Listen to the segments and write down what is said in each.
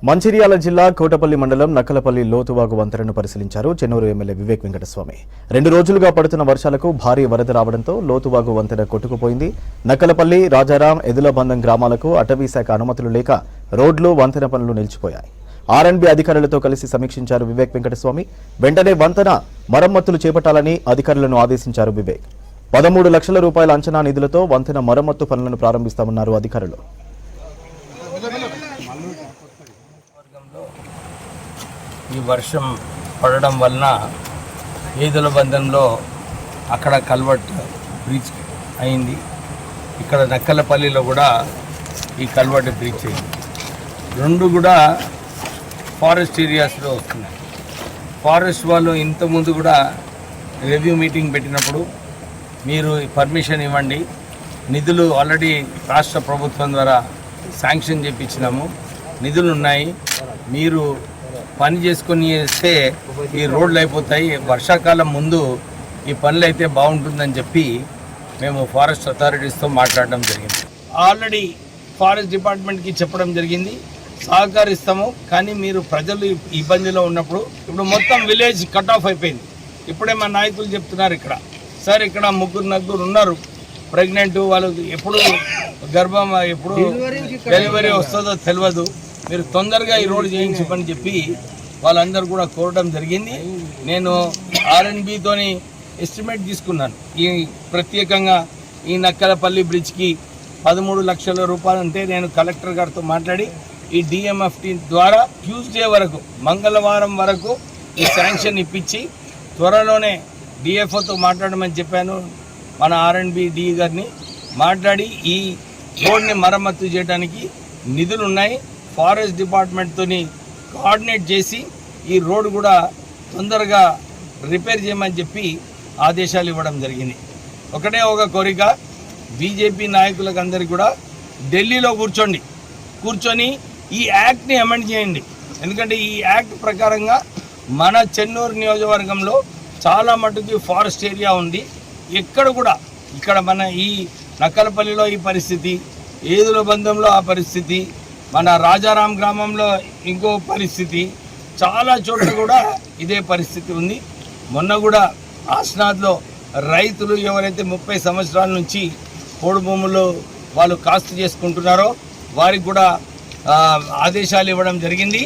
మంచిర్యాల జిల్లా కోటపల్లి మండలం నక్కలపల్లి లోతువాగు వంతెనను పరిశీలించారు చెన్నూరు ఎమ్మెల్యే వివేక్ వెంకటస్వామి. 2 రోజులుగా పడుతున్న వర్షాలకు భారీ వరద రావడంతో లోతువాగు వంతెన కొట్టుకుపోయింది. నక్కలపల్లి, రాజారాం, ఎదులబంధం గ్రామాలకు అటవీ శాఖ అనుమతులు లేక రోడ్లు, వంతెన పనులు నిలిచిపోయాయి. ఆర్ఎండ్బి అధికారులతో కలిసి సమీక్షించారు వివేక్ వెంకటస్వామి. వెంటనే వంతెన మరమ్మతులు చేపట్టాలని అధికారులను ఆదేశించారు వివేక్. 13 లక్షల రూపాయల అంచనా నిధులతో వంతెన మరమ్మతు పనులను ప్రారంభిస్తామన్నారు అధికారులు. ఈ వర్షం పడడం వలన ఏదుల బంధంలో అక్కడ కల్వర్ట్ బ్రిడ్జ్ అయింది. ఇక్కడ నక్కలపల్లిలో కూడా ఈ కల్వర్ట్ బ్రిడ్జ్ అయింది. రెండు కూడా ఫారెస్ట్ ఏరియాస్లో వస్తున్నాయి. ఫారెస్ట్ వాళ్ళు ఇంతకుముందు కూడా రివ్యూ మీటింగ్ పెట్టినప్పుడు మీరు పర్మిషన్ ఇవ్వండి, నిధులు ఆల్రెడీ రాష్ట్ర ప్రభుత్వం ద్వారా శాంక్షన్ చేయించినాము, నిధులు ఉన్నాయి, మీరు పని చేసుకొని వేస్తే ఈ రోడ్లు అయిపోతాయి, వర్షాకాలం ముందు ఈ పనులు అయితే బాగుంటుందని చెప్పి మేము ఫారెస్ట్ అథారిటీస్తో మాట్లాడడం జరిగింది. ఆల్రెడీ ఫారెస్ట్ డిపార్ట్మెంట్కి చెప్పడం జరిగింది, సహకరిస్తాము, కానీ మీరు ప్రజలు ఇబ్బందిలో ఉన్నప్పుడు ఇప్పుడు మొత్తం విలేజ్ కట్ ఆఫ్ అయిపోయింది. ఇప్పుడే మా నాయకులు చెప్తున్నారు ఇక్కడ, సార్ ఇక్కడ 3 ఉన్నారు ప్రెగ్నెంట్, వాళ్ళకి ఎప్పుడు గర్భం ఎప్పుడు డెలివరీ వస్తుందో తెలియదు, మీరు తొందరగా ఈ రోడ్డు చేయించమని చెప్పి వాళ్ళందరూ కూడా కోరడం జరిగింది. నేను ఆర్ఎండ్బితోని ఎస్టిమేట్ తీసుకున్నాను. ఈ ప్రత్యేకంగా ఈ నక్కలపల్లి బ్రిడ్జ్కి 13 లక్షల రూపాయలు అంటే నేను కలెక్టర్ గారితో మాట్లాడి ఈ డిఎంఎఫ్టీ ద్వారా ట్యూస్డే వరకు, మంగళవారం వరకు ఈ శాంక్షన్ ఇప్పించి త్వరలోనే డిఎఫ్ఓతో మాట్లాడమని చెప్పాను. మన ఆర్ఎండ్బి డిఈ గారిని మాట్లాడి ఈ రోడ్ని మరమ్మతు చేయడానికి నిధులు ఉన్నాయి. ఫారెస్ట్ డిపార్ట్మెంట్తో కోఆర్డినేట్ చేసి ఈ రోడ్ కూడా తొందరగా రిపేర్ చేయమని చెప్పి ఆదేశాలు ఇవ్వడం జరిగింది. ఒకటే ఒక కోరిక, బీజేపీ నాయకులకు అందరికీ కూడా ఢిల్లీలో కూర్చొని ఈ యాక్ట్ని అమెండ్ చేయండి. ఎందుకంటే ఈ యాక్ట్ ప్రకారంగా మన చెన్నూరు నియోజకవర్గంలో చాలా మటుకు ఫారెస్ట్ ఏరియా ఉంది. ఎక్కడ కూడా ఇక్కడ మన ఈ నక్కలపల్లిలో ఈ పరిస్థితి, ఏదుల బంధంలో ఆ పరిస్థితి, మన రాజారాం గ్రామంలో ఇంకో పరిస్థితి, చాలా చోట్ల కూడా ఇదే పరిస్థితి ఉంది. మొన్న కూడా ఆస్నాథ్లో రైతులు ఎవరైతే 30 సంవత్సరాల నుంచి పోడు భూములు వాళ్ళు కాస్తు చేసుకుంటున్నారో వారికి కూడా ఆదేశాలు ఇవ్వడం జరిగింది.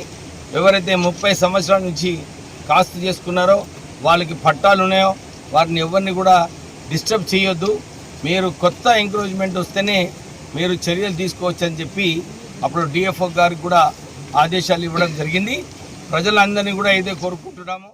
ఎవరైతే 30 సంవత్సరాల నుంచి కాస్తు చేసుకున్నారో వాళ్ళకి పట్టాలు ఉన్నాయో వారిని ఎవరిని కూడా డిస్టర్బ్ చేయొద్దు, మీరు కొత్త ఎంకరేజ్మెంట్ వస్తేనే మీరు చర్యలు తీసుకోవచ్చు అని చెప్పి అప్పుడు డిఎఫ్ఓ గారికి కూడా ఆదేశాలు ఇవ్వడం జరిగింది. ప్రజలందరినీ కూడా ఇదే కోరుకుంటున్నాము.